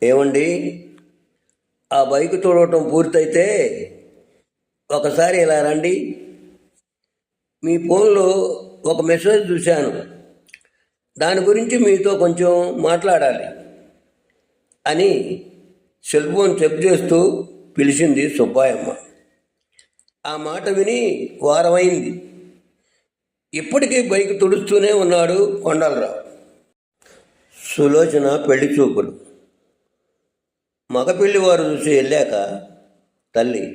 ఏమండి, ఆ బైక్ చూడటం పూర్తయితే ఒకసారి ఇలా రండి. మీ ఫోన్లో ఒక మెసేజ్ చూశాను, దాని గురించి మీతో కొంచెం మాట్లాడాలి అని సెల్ ఫోన్ చెక్ చేస్తూ పిలిచింది సుబ్బాయమ్మ. ఆ మాట విని వారమైంది. ఇప్పటికీ బైక్ తుడుస్తూనే ఉన్నాడు కొండలరావు. సులోచన పెళ్లి చూపులు. మగ పెళ్లివారు చూసి వెళ్ళాక తల్లి,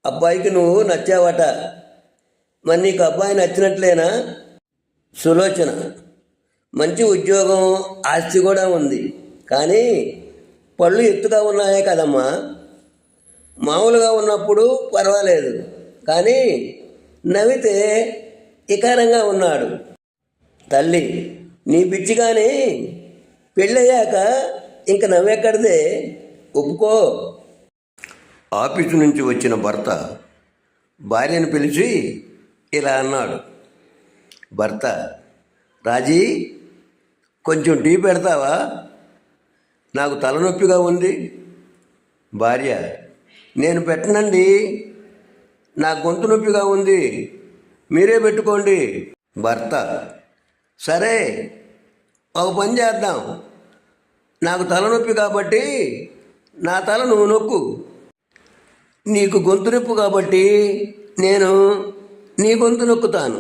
అబ్బాయికి నువ్వు నచ్చావట, మరి నీకు అబ్బాయి నచ్చినట్లేనా? సులోచన, మంచి ఉద్యోగం, ఆస్తి కూడా ఉంది, కానీ పళ్ళు ఎత్తుగా ఉన్నాయే కదమ్మా. మామూలుగా ఉన్నప్పుడు పర్వాలేదు, కానీ నవ్వితే ఇకారంగా ఉన్నాడు. తల్లి, నీ పిచ్చిగాని పెళ్ళయ్యాక ఇంక నవ్వెక్కడిదే, ఒప్పుకో. ఆఫీసు నుంచి వచ్చిన భర్త భార్యను పిలిచి ఇలా అన్నాడు. భర్త, రాజీ, కొంచెం టీ పెడతావా? నాకు తలనొప్పిగా ఉంది. భార్య, నేను పెట్టనండి, నా గొంతు నొప్పిగా ఉంది, మీరే పెట్టుకోండి. భర్త, సరే, ఒక పని చేద్దాం, నాకు తలనొప్పి కాబట్టి నా తల నువ్వు నొక్కు, నీకు గొంతు నొప్పి కాబట్టి నేను నీ గొంతు నొక్కుతాను.